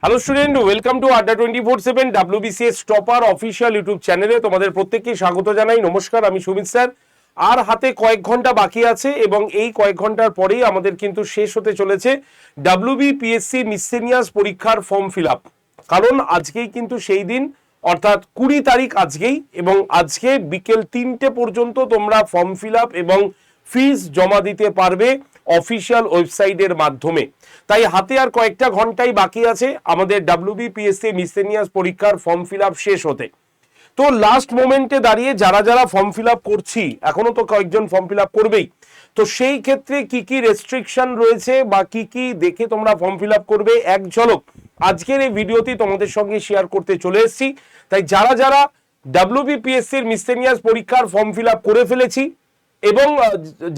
Hello student, welcome to আড্ডা 24/7 WBCS topper official YouTube চ্যানেলে তোমাদের প্রত্যেককে স্বাগত জানাই। নমস্কার, আমি সুমিত স্যার। আর হাতে কয়েক ঘন্টা বাকি আছে এবং এই কয়েক ঘন্টার পরেই আমাদের কিন্তু শেষ হতে চলেছে WBPSC মিসসেলিনিয়াস পরীক্ষার ফর্ম ফিল আপ। কারণ আজকেই কিন্তু সেই দিন, অর্থাৎ 20 তারিখ আজকেই, এবং আজকে বিকেল 3টে পর্যন্ত তোমরা ফর্ম ফিল আপ এবং ফিস জমা দিতে পারবে অফিসিয়াল ওয়েবসাইটের মাধ্যমে। তাই হাতে আর কয়েকটা ঘন্টাই বাকি আছে আমাদের WBPSC মিসসেলিনিয়াস পরীক্ষার ফর্ম ফিল আপ শেষ হতে। তো লাস্ট মোমেন্টে দাঁড়িয়ে যারা যারা ফর্ম ফিল আপ করছি, এখনো তো কয়েকজন ফর্ম ফিল আপ করবেই, তো সেই ক্ষেত্রে কি কি রেস্ট্রিকশন রয়েছে বা কি কি দেখে তোমরা ফর্ম ফিল আপ করবে এক ঝলক আজকের এই ভিডিওতে তোমাদের সঙ্গে শেয়ার করতে চলে এসেছি। তাই যারা যারা WBPSC মিসসেলিনিয়াস পরীক্ষার ফর্ম ফিল আপ করে ফেলেছি এবং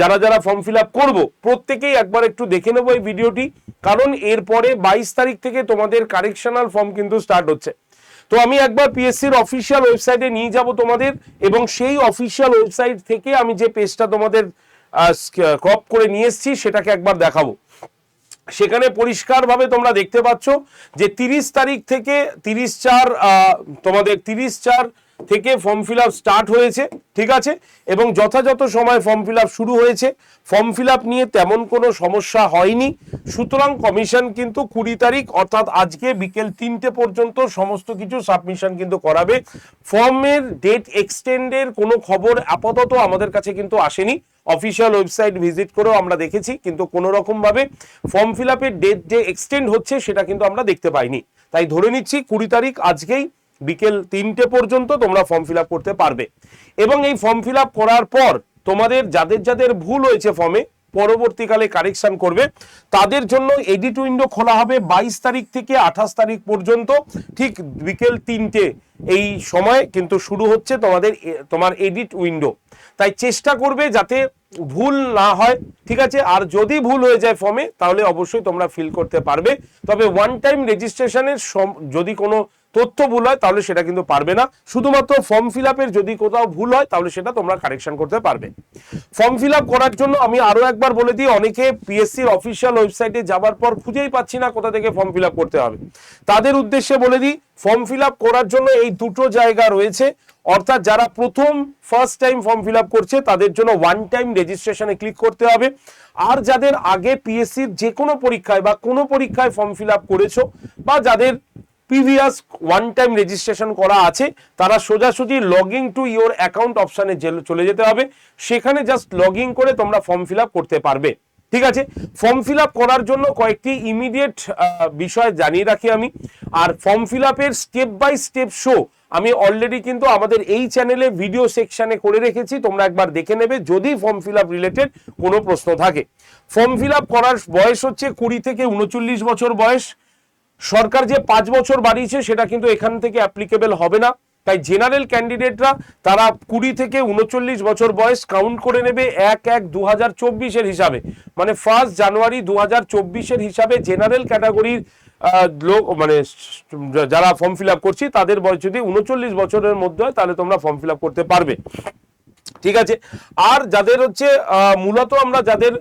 যারা যারা ফর্ম ফিল আপ করবো, প্রত্যেকেই একবার একটু দেখে নেবো এই ভিডিওটি, কারণ এরপরে 22 তারিখ থেকে তোমাদের কারেকশনাল ফর্ম কিন্তু স্টার্ট হচ্ছে। তো আমি একবার পিএসসির অফিসিয়াল ওয়েবসাইটে নিয়ে যাব তোমাদের, এবং সেই অফিসিয়াল ওয়েবসাইট থেকে আমি যে পেজটা তোমাদের ক্রপ করে নিয়ে এসেছি সেটাকে একবার দেখাবো। সেখানে পরিষ্কারভাবে তোমরা দেখতে পাচ্ছ যে 30 তারিখ থেকে 30/4 তোমাদের 30/4 থেকে ফর্ম ফিল আপ স্টার্ট হয়েছে, ঠিক আছে, এবং যথাযথ সময় ফর্ম ফিল আপ শুরু হয়েছে। ফর্ম ফিল আপ নিয়ে তেমন কোনো সমস্যা হয়নি। সুতরাং কমিশন কিন্তু 20 তারিখ অর্থাৎ আজকে বিকেল 3টে পর্যন্ত সমস্ত কিছু সাবমিশন কিন্তু করাবে। ফর্মের ডেট এক্সটেন্ডের কোনো খবর আপাতত আমাদের কাছে কিন্তু আসেনি। অফিসিয়াল ওয়েবসাইট ভিজিট করেও আমরা দেখেছি, কিন্তু কোনো রকম ভাবে ফর্ম ফিল আপের ডেট যে এক্সটেন্ড হচ্ছে সেটা কিন্তু আমরা দেখতে পাইনি। তাই ধরে নিচ্ছি 20 তারিখ আজকেই বিকেল 3টে পর্যন্ত তোমরা ফর্ম ফিল আপ করতে পারবে। এবং এই ফর্ম ফিল আপ করার পর তোমাদের যাদের যাদের ভুল হয়েছে ফর্মে, পরবর্তীকালে কারেকশন করবে, তাদের জন্য এডিট উইন্ডো খোলা হবে 22 তারিখ থেকে 28 তারিখ পর্যন্ত, ঠিক বিকেল 3টে এই সময় কিন্তু শুরু হচ্ছে তোমার এডিট উইন্ডো। তাই চেষ্টা করবে যাতে ভুল না হয়, ঠিক আছে। আর যদি ভুল হয়ে যায় ফর্মে, তাহলে অবশ্যই তোমরা ফিল করতে পারবে। তবে ওয়ান টাইম রেজিস্ট্রেশনের যদি কোনো তথ্য ভুল হয় তাহলে সেটা কিন্তু পারবে না। শুধুমাত্র ফর্ম ফিল আপের যদি কোথাও ভুল হয় তাহলে সেটা তোমরা কারেকশন করতে পারবে। ফর্ম ফিল আপ করার জন্য আমি আরো একবার বলে দিই, অনেকে পিএসসির অফিসিয়াল ওয়েবসাইটে যাবার পর খুঁজেই পাচ্ছি না কোথা থেকে ফর্ম ফিল আপ করতে হবে। তাদের উদ্দেশ্যে বলে দিই, ফর্ম ফিল আপ করার জন্য এই দুটো জায়গা রয়েছে। অর্থাৎ যারা first time form fill up করছে তাদের জন্য ওয়ান টাইম রেজিস্ট্রেশনে ক্লিক করতে হবে। আর যাদের আগে পিএসসির যে কোনো পরীক্ষায় বা কোনো পরীক্ষায় ফর্ম ফিল আপ করেছো, বা যাদের প্রিভিয়াস ওয়ান টাইম রেজিস্ট্রেশন করা আছে, তারা সোজাসুজি লগইন টু ইওর অ্যাকাউন্ট অপশনে চলে যেতে হবে। সেখানে জাস্ট লগইন করে তোমরা ফর্ম ফিল আপ করতে পারবে, ঠিক আছে। ফর্ম ফিল আপ করার জন্য কয়েকটি ইমিডিয়েট বিষয় জানিয়ে রাখি আমি। আর ফর্ম ফিল আপের স্টেপ বাই স্টেপ শো আমি অলরেডি কিন্তু আমাদের এই চ্যানেলে ভিডিও সেকশনে করে রেখেছি, তোমরা একবার দেখে নেবে যদি ফর্ম ফিল আপ রিলেটেড কোনো প্রশ্ন থাকে। ফর্ম ফিল আপ করার বয়স হচ্ছে 20 থেকে 39 বছর বয়স। সরকার যে 5 বছর বাড়িয়েছে সেটা কিন্তু এখান থেকে অ্যাপ্লিকেবল হবে না। তাই জেনারেল ক্যান্ডিডেটরা তারা 20 থেকে 39 বছর বয়স কাউন্ট করে নেবে 1/1/2024 হিসাবে, মানে 1 জানুয়ারি 2024 হিসাবে জেনারেল ক্যাটাগরির লোক, মানে যারা ফর্ম ফিল আপ করছি তাদের বয়স যদি 39 বছরের মধ্যে হয় তাহলে তোমরা ফর্ম ফিল আপ করতে পারবে, ঠিক আছে। আর যাদের হচ্ছে মূলত আমরা যাদের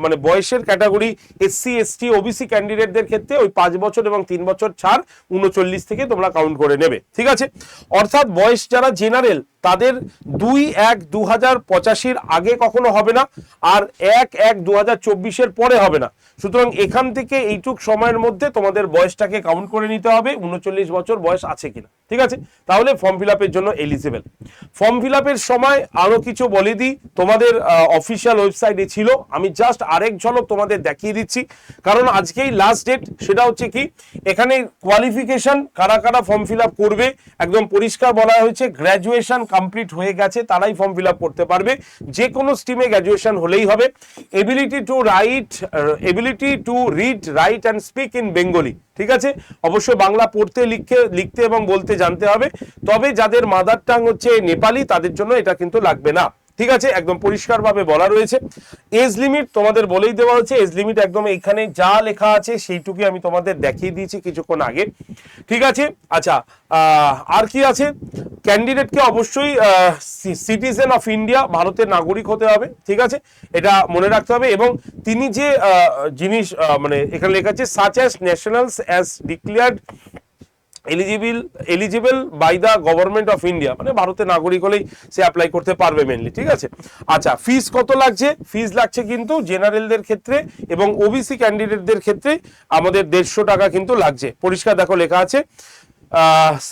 মানে বয়সের ক্যাটাগরি SC ST OBC ক্যান্ডিডেটদের ক্ষেত্রে ওই 5 বছর এবং 3 বছর ছাড় 39 থেকে তোমরা কাউন্ট করে নেবে, ঠিক আছে। অর্থাৎ বয়স যারা জেনারেল তাদের 2/1/2085 আগে কখনো হবে না, আর 1/1/2024 পরে হবে না। সুতরাং এখান থেকে এইটুক সময়ের মধ্যে তোমাদের বয়সটাকে কাউন্ট করে নিতে হবে 39 বছর বয়স আছে কিনা, ঠিক আছে। তাহলে ফর্ম ফিল আপের জন্য এলিজিবল। ফর্ম ফিল আপের সময় আরো কিছু বলে দিই, তোমাদের অফিসিয়াল ওয়েবসাইটে ছিল, আমি জাস্ট আরেক ঝলক তোমাদের দেখিয়ে দিচ্ছি, কারণ আজকেই লাস্ট ডেট। সেটা হচ্ছে কি, এখানে কোয়ালিফিকেশন কারা কারা ফর্ম ফিল আপ করবে একদম পরিষ্কার বলা হয়েছে। গ্র্যাজুয়েশন কমপ্লিট হয়ে গেছে তারাই ফর্ম ফিল আপ করতে পারবে, যে কোনো স্ট্রিমে গ্র্যাজুয়েশন হলেই হবে। Ability to read write and speak in Bengali, ঠিক আছে। অবশ্যই বাংলা পড়তে লিখতে এবং বলতে জানতে হবে। তবে যাদের মাদার টাং হচ্ছে নেপালি তাদের জন্য এটা কিন্তু লাগবে না, ঠিক আছে, একদম পরিষ্কারভাবে বলা রয়েছে। এজ লিমিট তোমাদের বলেই দেওয়া হচ্ছে, এজ লিমিট একদম এইখানে যা লেখা আছে সেইটুকুই আমি তোমাদের দেখিয়ে দিয়েছি কিছুক্ষণ আগে। ঠিক আছে, আচ্ছা আর কি আছে, ক্যান্ডিডেটকে অবশ্যই সিটিজেন অফ ইন্ডিয়া, ভারতের নাগরিক হতে হবে। ঠিক আছে, এটা মনে রাখতে হবে। এবং তিনি যে জিনিস মানে এখানে লেখা আছে such as nationals as declared eligible by the government of India, মানে ভারতের নাগরিক হলেই সে অ্যাপ্লাই করতে পারবে মেনলি। ঠিক আছে, আচ্ছা ফিস কত লাগছে, ফিস লাগছে কিন্তু জেনারেলদের ক্ষেত্রে এবং ওবিসি ক্যান্ডিডেটদের ক্ষেত্রে আমাদের 150 টাকা কিন্তু লাগছে। পরিষ্কার দেখো লেখা আছে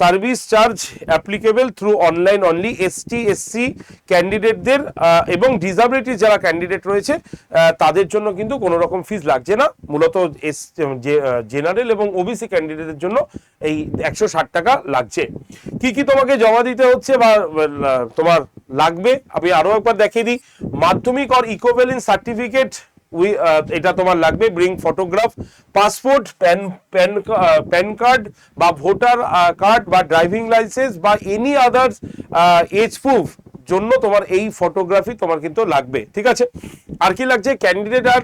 service charge applicable through online only, ST SC ক্যান্ডিডেটদের এবং ডিসএবিলিটি যারা ক্যান্ডিডেট রয়েছে তাদের জন্য কিন্তু কোনো রকম ফিস লাগছে না। মূলত জেনারেল এবং ওবিসি ক্যান্ডিডেটের জন্য এই 160 টাকা লাগছে। কি কি তোমাকে জমা দিতে হচ্ছে বা তোমার লাগবে আমি আরো একবার দেখিয়ে দিই। মাধ্যমিক অর ইকুইভ্যালেন্ট সার্টিফিকেট এটা তোমার লাগবে, bring photograph, passport, pan card বা ভোটার কার্ড বা ড্রাইভিং লাইসেন্স বা এনি আদার্স এজ প্রুফ জন্য তোমার এই ফটোগ্রাফি তোমার কিন্তু লাগবে। ঠিক আছে, আর কি লাগছে, ক্যান্ডিডেট আর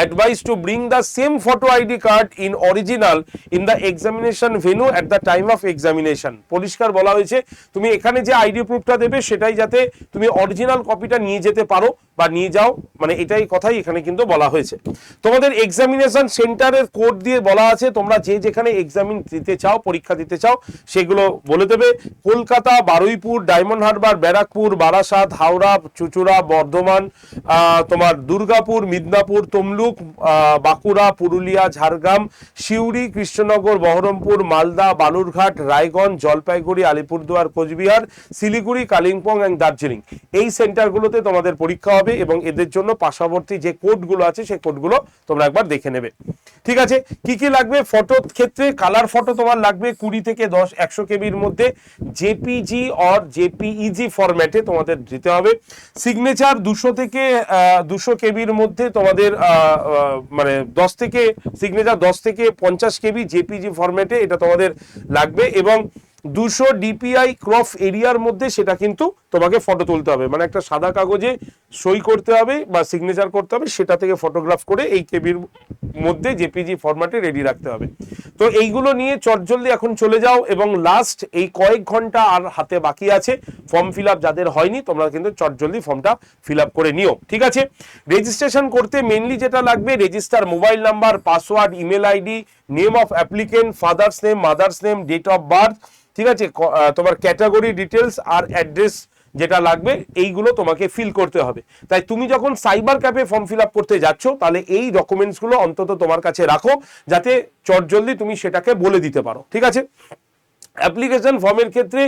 advised to bring the same photo ID card in original in the examination venue at the time of examination। পরিষ্কার বলা হয়েছে তুমি এখানে যে আইডি প্রুফটা দেবে সেটাই যাতে তুমি অরিজিনাল কপিটা নিয়ে যেতে পারো বা নিয়ে যাও, মানে এটাই কথাই এখানে কিন্তু বলা হয়েছে। তোমাদের এক্সামিনেশন সেন্টারের কোড দিয়ে বলা আছে, তোমরা যে যেখানে এক্সামিন দিতে চাও, পরীক্ষা দিতে চাও সেগুলো বলে দেবে। কলকাতা, বারুইপুর, ডায়মন্ড হারবার, ব্যারাকপুর, বারাসাত, হাওড়া, চুচুড়া, বর্ধমান, তোমার দুর্গাপুর, মিদনাপুর, তমলুক, বাঁকুড়া, পুরুলিয়া, ঝাড়গ্রাম, সিউড়ি, কৃষ্ণনগর, বহরমপুর, মালদা, বালুরঘাট, রায়গঞ্জ, জলপাইগুড়ি, আলিপুরদুয়ার, কোচবিহার, শিলিগুড়ি, কালিম্পং এবং দার্জিলিং, এই সেন্টারগুলোতে তোমাদের পরীক্ষা হবে এবং এদের জন্য পার্শ্ববর্তী যে কোডগুলো আছে সেই কোডগুলো তোমরা একবার দেখে নেবে। ঠিক আছে, কি কি লাগবে, ফটোর ক্ষেত্রে কালার ফটো তোমার লাগবে 20 থেকে 100 কেবির মধ্যে, জেপিজি অর জেপিইজি ফরম্যাটে তোমাদের দিতে হবে। সিগনেচার 200 থেকে 200 কেবির মধ্যে তোমাদের মানে 10 থেকে সিগনেচার 10 থেকে 50 কেবি জেপিজি ফরম্যাটে এটা তোমাদের লাগবে এবং 200 ডিপিআই ক্রপ এরিয়ার মধ্যে সেটা কিন্তু তোমাকে ফটো তুলতে হবে, মানে একটা সাদা কাগজে সই করতে হবে বা সিগনেচার করতে হবে, সেটা থেকে ফটোগ্রাফ করে এই কেবির মধ্যে জেপিজি ফরম্যাটে রেডি রাখতে হবে। তো এইগুলো নিয়ে চটজলদি এখন চলে যাও এবং লাস্ট এই কয়েক ঘন্টা আর হাতে বাকি আছে, ফর্ম ফিল আপ যাদের হয়নি তোমরা কিন্তু চটজলদি ফর্মটা ফিল আপ করে নিও। ঠিক আছে, রেজিস্ট্রেশন করতে মেনলি যেটা লাগবে register mobile number, password, email ID, name of applicant, father's name, mother's name, date of birth, ঠিক আছে, তোমার ক্যাটাগরি ডিটেলস আর অ্যাড্রেস যেটা লাগবে এইগুলো তোমাকে ফিল করতে হবে। তাই তুমি যখন cyber cafe form fill up করতে যাচ্ছ তাহলে এই ডকুমেন্টসগুলো অন্তত তোমার কাছে রাখো যাতে চটজলদি তুমি সেটাকে বলে দিতে পারো। ঠিক আছে, অ্যাপ্লিকেশন ফর্মের ক্ষেত্রে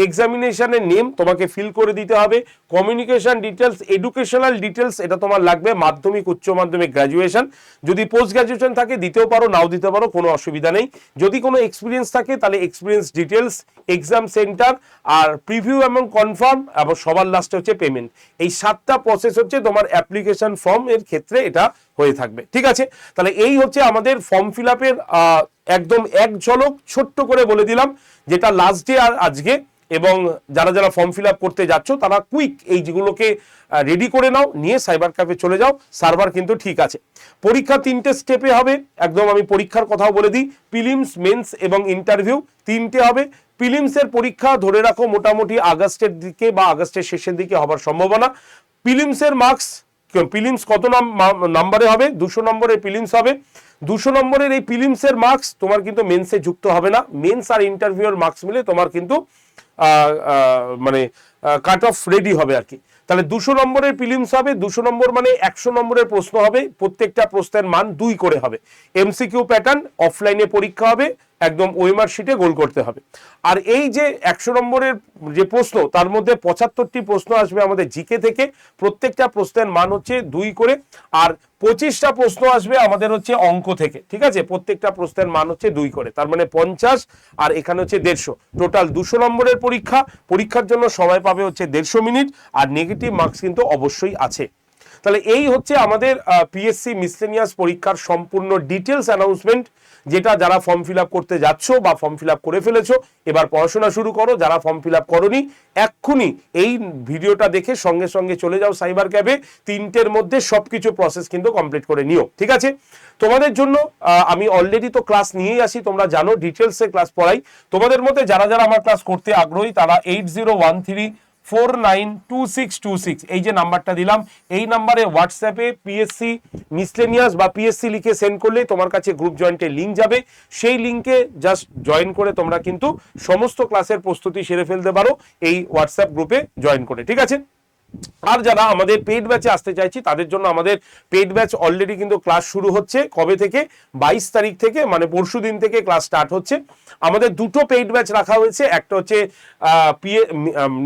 এক্সামিনেশনের নেম তোমাকে ফিল করে দিতে হবে, কমিউনিকেশন ডিটেলস, এডুকেশনাল ডিটেলস এটা তোমার লাগবে, মাধ্যমিক, উচ্চ মাধ্যমিক, গ্র্যাজুয়েশন, যদি পোস্ট গ্র্যাজুয়েশন থাকে দিতেও পারো নাও দিতে পারো কোনো অসুবিধা নেই, যদি কোনো এক্সপিরিয়েন্স থাকে তাহলে এক্সপিরিয়েন্স ডিটেলস, এক্সাম সেন্টার আর প্রিভিউ এবং কনফার্ম এবং সবার লাস্টে হচ্ছে পেমেন্ট। এই 7টা প্রসেস হচ্ছে তোমার অ্যাপ্লিকেশন ফর্ম এর ক্ষেত্রে এটা হয়ে থাকবে। ঠিক আছে, তাহলে এই হচ্ছে আমাদের ফর্ম ফিল আপের একদম এক ঝলক ছোট্ট করে বলে দিলাম, যেটা লাস্ট ডে আর আজকে, এবং যারা যারা ফর্ম ফিল আপ করতে যাচ্ছ তারা কুইক এই যেগুলোকে রেডি করে নাও, নিয়ে সাইবার ক্যাফে চলে যাও, সার্ভার কিন্তু ঠিক আছে। পরীক্ষা 3টে স্টেপে হবে, একদম আমি পরীক্ষার কথাও বলে দিই, প্রিলিমস, মেন্স এবং ইন্টারভিউ 3টে হবে। প্রিলিমসের পরীক্ষা ধরে রাখো মোটামুটি আগস্টের দিকে বা আগস্টের শেষের দিকে হবার সম্ভাবনা। প্রিলিমসের মার্কস, প্রিলিমস কত নাম্বারে হবে, 200 নম্বরের প্রিলিমস হবে। 200 নম্বরের এই প্রিলিমসের মার্কস তোমার কিন্তু মেন্সে যুক্ত হবে না, মেন্স আর ইন্টারভিউর মার্কস মিলে তোমার কিন্তু মানে কাট অফ রেডি হবে আর কি। তাহলে 200 নম্বরের প্রিলিমস হবে, 200 নম্বর মানে 100 নম্বরের প্রশ্ন হবে, প্রত্যেকটা প্রশ্নের মান 2 করে হবে। এমসিকিউ প্যাটার্ন, অফলাইনে পরীক্ষা হবে, একদম ওএমআর শিটে গোল করতে হবে। আর এই যে 100 নম্বরের যে প্রশ্ন তার মধ্যে 75টি প্রশ্ন আসবে আমাদের জিকে থেকে, প্রত্যেকটা প্রশ্নের মান হচ্ছে 2 করে, আর 25টা প্রশ্ন আসবে আমাদের হচ্ছে অঙ্ক থেকে। ঠিক আছে, প্রত্যেকটা প্রশ্নের মান হচ্ছে 2 করে, তার মানে 50 আর এখানে হচ্ছে 150, টোটাল 200 নম্বরের পরীক্ষা। পরীক্ষার জন্য সময় পাবে হচ্ছে 150 মিনিট, আর নেগেটিভ মার্কস কিন্তু অবশ্যই আছে। তাহলে এই হচ্ছে আমাদের পিএসসি মিসলেনিয়াস পরীক্ষার সম্পূর্ণ ডিটেলস অ্যানাউন্সমেন্ট। যেটা যারা ফর্ম ফিল আপ করতে যাচ্ছ বা ফর্ম ফিল আপ করে ফেলেছো, এবার পড়াশোনা শুরু করো। যারা ফর্ম ফিল আপ করোনি, এক্ষুনি এই ভিডিওটা দেখে সঙ্গে সঙ্গে চলে যাও সাইবার ক্যাফে, 3টের মধ্যে সবকিছু প্রসেস কিন্তু কমপ্লিট করে নিও, ঠিক আছে? তোমাদের জন্য আমি অলরেডি তো ক্লাস নিয়েই আসি, তোমরা জানো ডিটেলসে ক্লাস পড়াই। তোমাদের মধ্যে যারা যারা আমার ক্লাস করতে আগ্রহী তারা 8013492626 এই যে নাম্বারটা দিলাম, এই নাম্বারে হোয়াটসঅ্যাপে পিএসসি মিসলেনিয়াস বা পিএসসি লিখে সেন্ড করলেই তোমার কাছে গ্রুপ জয়েন্টের লিঙ্ক যাবে। সেই লিঙ্কে জাস্ট জয়েন করে তোমরা কিন্তু সমস্ত ক্লাসের প্রস্তুতি সেরে ফেলতে পারো এই হোয়াটসঅ্যাপ গ্রুপে জয়েন করে, ঠিক আছে? আর যারা আমাদের পেইড ব্যাচে আসতে চাইছি তাদের জন্য আমাদের পেইড ব্যাচ অলরেডি কিন্তু ক্লাস শুরু হচ্ছে। কবে থেকে? 22 তারিখ থেকে, মানে পরশু দিন থেকে ক্লাস স্টার্ট হচ্ছে। আমাদের দুটো পেইড ব্যাচ রাখা হয়েছে, একটা হচ্ছে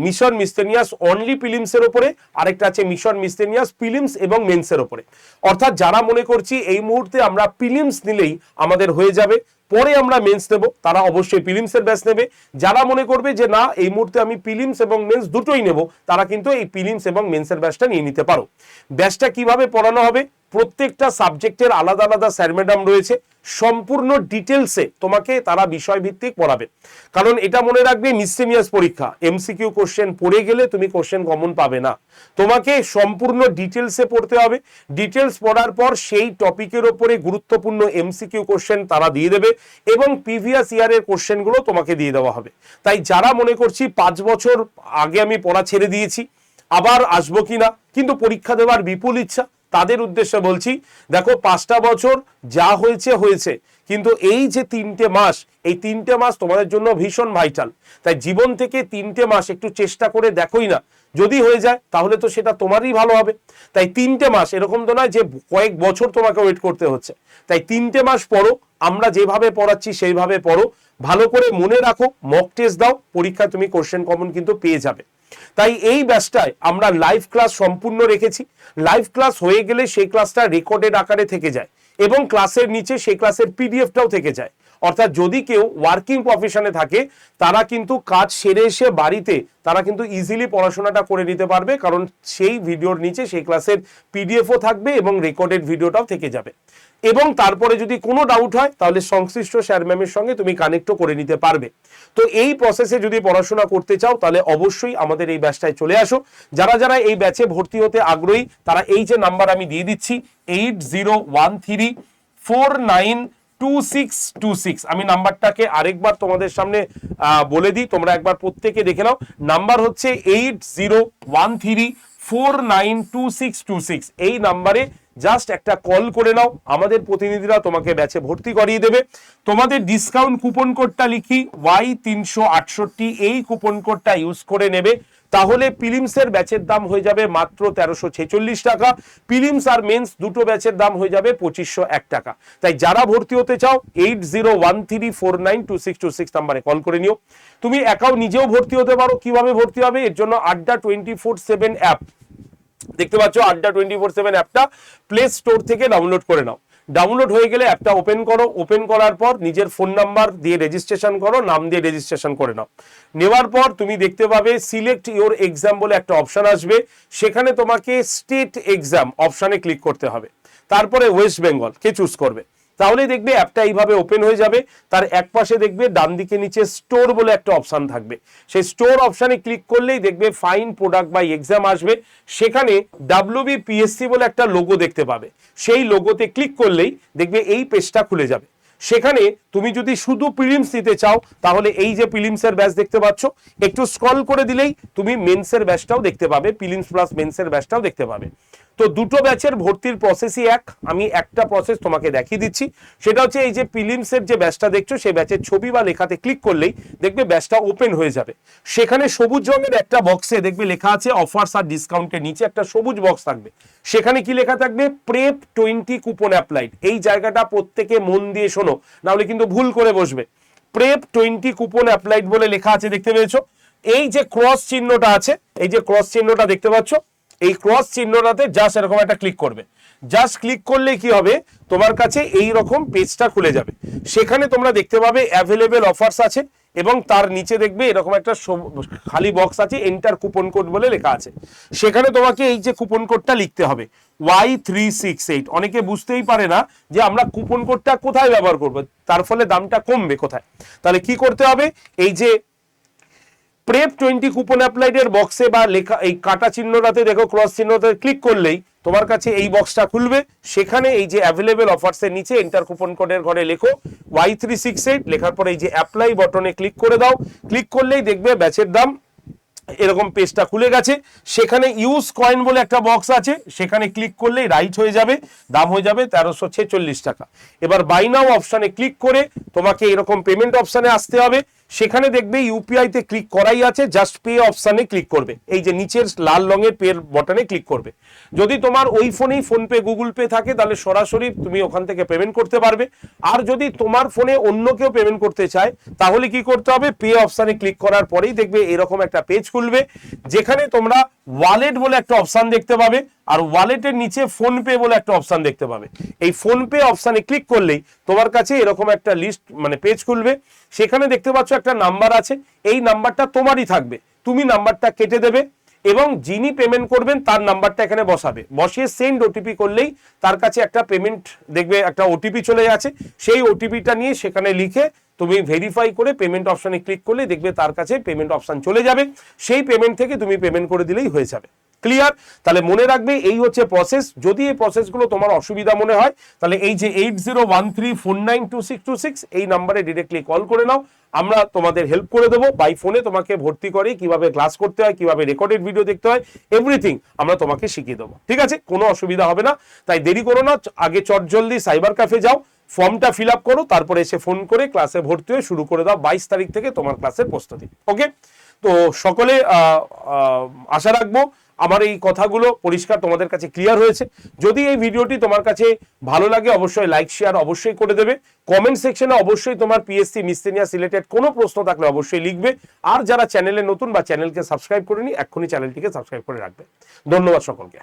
মিশন মিসলেনিয়াস অনলি প্রিলিমসের উপরে, আরেকটা আছে মিশন মিসলেনিয়াস প্রিলিমস এবং মেন্সের উপরে। অর্থাৎ যারা মনে করছি এই মুহূর্তে আমরা প্রিলিমস নিলেই আমাদের হয়ে যাবে, পরে আমরা মেন্স নেব, তারা অবশ্যই প্রিলিমসের ব্যাচ নেবে। যারা মনে করবে যে না এই মুহূর্তে আমি প্রিলিমস এবং মেন্স দুটোই নেব, তারা কিন্তু এই প্রিলিমস এবং মেন্সের ব্যাচটা নিয়ে নিতে পারো। ব্যাচটা কিভাবে পড়ানো হবে? প্রত্যেকটা সাবজেক্টের আলাদা আলাদা স্যার ম্যাডাম রয়েছে, সম্পূর্ণ ডিটেলসে তোমাকে তারা বিষয়ভিত্তিক পড়াবে। কারণ এটা মনে রাখবে, মিসলেনিয়াস পরীক্ষা এমসিকিউ কোশ্চেন পড়ে গেলে তুমি কোশ্চেন কমন পাবে না, তোমাকে সম্পূর্ণ ডিটেলসে পড়তে হবে। ডিটেলস পড়ার পর সেই টপিকের ওপরে গুরুত্বপূর্ণ এমসিকিউ কোশ্চেন তারা দিয়ে দেবে এবং প্রিভিয়াস ইয়ারের কোশ্চেনগুলো তোমাকে দিয়ে দেওয়া হবে। তাই যারা মনে করছি 5 বছর আগে আমি পড়া ছেড়ে দিয়েছি, আবার আসবো কিনা, কিন্তু পরীক্ষা দেওয়ার বিপুল ইচ্ছা, তাদের উদ্দেশ্যে বলছি, দেখো 5টা বছর যা হয়েছে হয়েছে, কিন্তু এই যে 3টে মাস, এই 3টে মাস তোমাদের জন্য ভীষণ ভাইটাল। তাই জীবন থেকে 3টে মাস একটু চেষ্টা করে দেখোই না, যদি হয়ে যায় তাহলে তো সেটা তোমারই ভালো হবে। তাই 3টে মাস, এরকম তো নয় যে কয়েক বছর তোমাকে ওয়েট করতে হচ্ছে। তাই 3টে মাস পড়ো, আমরা যেভাবে পড়াচ্ছি সেইভাবে পড়ো, ভালো করে মনে রাখো, মক টেস্ট দাও, পরীক্ষায় তুমি কোশ্চেন কমন কিন্তু পেয়ে যাবে। তাই এই ব্যাচটায় আমরা লাইভ ক্লাস সম্পূর্ণ রেখেছি। লাইভ ক্লাস হয়ে গেলে সেই ক্লাসটা রেকর্ডেড আকারে থেকে যায় এবং ক্লাসের নিচে সেই ক্লাসের পিডিএফটাও থেকে যায়। অর্থাৎ যদি কেউ ওয়ার্কিং প্রফেশনে থাকে তারা কিন্তু কাজ সেরে এসে বাড়িতে তারা কিন্তু ইজিলি পড়াশোনাটা করে নিতে পারবে, কারণ সেই ভিডিওর নিচে সেই ক্লাসের পিডিএফও থাকবে এবং রেকর্ডেড ভিডিওটাও থেকে যাবে। এবং তারপরে যদি কোনো ডাউট হয় তাহলে সংশ্লিষ্ট স্যার ম্যামের সঙ্গে তুমি কানেক্টও করে নিতে পারবে। তো এই প্রসেসে যদি পড়াশোনা করতে চাও তাহলে অবশ্যই আমাদের এই ব্যাচটায় চলে আসো। যারা যারা এই ব্যাচে ভর্তি হতে আগ্রহী তারা এই যে নাম্বার আমি দিয়ে দিচ্ছি 8013492626, আমি নাম্বারটাকে আরেকবার তোমাদের সামনে বলে দিই, তোমরা একবার প্রত্যেকে দেখে নাও। নাম্বার হচ্ছে 8013492626, এই নাম্বারে জাস্ট একটা কল করে নাও, আমাদের প্রতিনিধিরা তোমাকে ব্যাচে ভর্তি করিয়ে দেবে। তোমাদের ডিসকাউন্ট কুপন কোডটা লিখি Y368, এই কুপন কোডটা ইউজ করে নেবে, তাহলে প্রিলিমসের ব্যাচের দাম হয়ে যাবে মাত্র 1346 টাকা, প্রিলিমস আর মেন্স দুটো ব্যাচের দাম হয়ে যাবে 2501 টাকা। তাই যারা ভর্তি হতে চাও 8013492626 নাম্বারে কল করে নিও। তুমি একাও নিজেও ভর্তি হতে পারো। কিভাবে ভর্তি হবে? এর জন্য আড্ডা 24/7 অ্যাপ দেখতে পাচ্ছ, আড্ডা 24/7 অ্যাপটা প্লে স্টোর থেকে ডাউনলোড করে নাও। ডাউনলোড হয়ে গেলে অ্যাপটা ওপেন করো, ওপেন করার পর নিজের ফোন নাম্বার দিয়ে রেজিস্ট্রেশন করো, নাম দিয়ে রেজিস্ট্রেশন করে নাও। নেওয়ার পর তুমি দেখতে পাবে সিলেক্ট ইওর এক্সাম বলে একটা অপশন আসবে, সেখানে তোমাকে স্টেট এক্সাম অপশানে ক্লিক করতে হবে, তারপরে ওয়েস্ট বেঙ্গল কে চুজ করবে। তাহলে দেখবে অ্যাপটা এইভাবে ওপেন হয়ে যাবে। তার এক পাশে দেখবে ডান দিকে নিচে স্টোর বলে একটা অপশন থাকবে, সেই স্টোর অপশানে ক্লিক করলেই দেখবে ফাইন প্রোডাক্ট বাই এক্সাম আসবে। সেখানে WBPSC বলে একটা লোগো দেখতে পাবে, সেই লোগোতে ক্লিক করলেই দেখবে এই পেজটা খুলে যাবে। সেখানে তুমি যদি শুধু প্রিলিমস দিতে চাও তাহলে এই যে প্রিলিমসের ব্যাচ দেখতে পাচ্ছ, একটু স্ক্রল করে দিলেই তুমি মেন্সের ব্যাচটাও দেখতে পাবে, প্রিলিমস প্লাস মেন্সের ব্যাচটাও দেখতে পাবে। তো দুটো ব্যাচের ভর্তির প্রসেসই এক। আমি একটা প্রসেস তোমাকে দেখিয়ে দিচ্ছি, সেটা হচ্ছে এই যে প্রিলিমসের যে ব্যাচটা দেখছো সেই ব্যাচের ছবি বা লেখাতে ক্লিক করলেই দেখবে ব্যাচটা ওপেন হয়ে যাবে। সেখানে সবুজ রঙের একটা বক্সে দেখবে লেখা আছে অফার্স আর ডিসকাউন্টের নিচে একটা সবুজ বক্স থাকবে, সেখানে কি লেখা থাকবে? Prep 20 coupon applied. এই জায়গাটা প্রত্যেকে মন দিয়ে শোনো, নাহলে কিন্তু ভুল করে বসবে। প্রেপ 20 কুপন অ্যাপ্লাইড বলে লেখা আছে, দেখতে পেয়েছো? এই যে ক্রস চিহ্নটা আছে, এই যে ক্রস চিহ্নটা দেখতে পাচ্ছ, এই ক্রস চিহ্নটাতে জাস্ট এরকম একটা ক্লিক করবে। জাস্ট ক্লিক করলে কি হবে, তোমার কাছে এই রকম পেজটা খুলে যাবে। সেখানে তোমরা দেখতে পাবে অ্যাভেলেবেল অফার্স আছে এবং তার নিচে দেখবে এরকম একটা খালি বক্স আছে, এন্টার কুপন কোড বলে লেখা আছে। সেখানে তোমাকে এই যে কুপন কোডটা লিখতে হবে Y368। অনেকে বুঝতেই পারে না যে আমরা কুপন কোডটা কোথায় ব্যবহার করব, তার ফলে দামটা কমবে কোথায়। তাহলে কি করতে হবে, এই যে প্রেপ 20 কুপন অ্যাপ্লাইড এর বক্সে বা লেখা এই কাটা চিহ্নটাতে দেখো, ক্রস চিহ্নটাতে ক্লিক করলেই তোমার কাছে এই বক্সটা খুলবে। সেখানে এই যে অ্যাভেলেবেল অফার্স এর নিচে এন্টার কুপন কোডের ঘরে লেখো Y368, লেখার পরে এই যে অ্যাপ্লাই বাটনে ক্লিক করে দাও। ক্লিক করলেই দেখবে ব্যাচের দাম এরকম পেজটা খুলে গেছে। সেখানে ইউজ কয়েন বলে একটা বক্স আছে, সেখানে ক্লিক করলেই রাইট হয়ে যাবে, দাম হয়ে যাবে 1346 টাকা। এবার বাই নাও অপশানে ক্লিক করে তোমাকে এরকম পেমেন্ট অপশানে আসতে হবে। সেখানে দেখবে ইউপিআই তে ক্লিক করাই আছে, জাস্ট পে অপশানে ক্লিক করবে, এই যে নিচের লাল রঙের পে বাটনে ক্লিক করবে। যদি তোমার ওই ফোনেই ফোনপে গুগল পে থাকে তাহলে সরাসরি তুমি ওখান থেকে পেমেন্ট করতে পারবে। আর যদি তোমার ফোনে অন্য কেউ পেমেন্ট করতে চায় তাহলে কি করতে হবে, পে অপশানে ক্লিক করার পরেই দেখবে এরকম একটা পেজ খুলবে, যেখানে তোমরা ওয়ালেট বলে একটা অপশান দেখতে পাবে আর ওয়ালেটের নিচে ফোন পে বলে একটা অপশান দেখতে পাবে। এই ফোন পে অপশানে ক্লিক করলেই তোমার কাছে এরকম একটা লিস্ট মানে পেজ খুলবে। সেখানে দেখতে পাচ্ছ একটা নাম্বার আছে, এই নাম্বারটা তোমারই থাকবে, তুমি নাম্বারটা কেটে দেবে এবং যিনি পেমেন্ট করবেন তার নাম্বারটা এখানে বসাবে, বসিয়ে সেন্ড ওটিপি করলেই তার কাছে একটা পেমেন্ট দেখবে একটা ওটিপি চলে যাচ্ছে। সেই ওটিপিটা নিয়ে সেখানে লিখে তুমি ভেরিফাই করে পেমেন্ট অপশানে ক্লিক করলে দেখবে তার কাছে পেমেন্ট অপশান চলে যাবে, সেই পেমেন্ট থেকে তুমি পেমেন্ট করে দিলেই হয়ে যাবে। ক্লিয়ার? তাহলে মনে রাখবে এই হচ্ছে প্রসেস। যদি এই প্রসেসগুলো তোমার অসুবিধা মনে হয় তাহলে এই যে 8013492626 এই নাম্বারে ডিরেক্টলি কল করে নাও, আমরা তোমাদের হেল্প করে দেবো। বাই ফোনে তোমাকে ভর্তি করে কিভাবে ক্লাস করতে হয়, কিভাবে রেকর্ডেড ভিডিও দেখতে হয়, এভরিথিং আমরা তোমাকে শিখিয়ে দেবো। ঠিক আছে, কোনো অসুবিধা হবে না। তাই দেরি করো না, আগে চটজলদি সাইবার ক্যাফে যাও, ফর্মটা ফিল আপ করো, তারপরে এসে ফোন করে ক্লাসে ভর্তি হয়ে শুরু করে দাও 22 তারিখ থেকে তোমার ক্লাসের প্রস্তুতি। ওকে, তো সকলে আশা রাখবো আমার এই কথাগুলো পরিষ্কার তোমাদের কাছে ক্লিয়ার হয়েছে। যদি এই ভিডিওটি তোমার কাছে ভালো লাগে অবশ্যই লাইক শেয়ার অবশ্যই করে দেবে। কমেন্ট সেকশনে অবশ্যই তোমার পিএসসি মিসসেলিনিয়াস রিলেটেড কোনো প্রশ্ন থাকলে অবশ্যই লিখবে। আর যারা চ্যানেলে নতুন বা চ্যানেলকে সাবস্ক্রাইব করেনি এক্ষুনি চ্যানেলটিকে সাবস্ক্রাইব করে রাখবে। ধন্যবাদ সকলকে।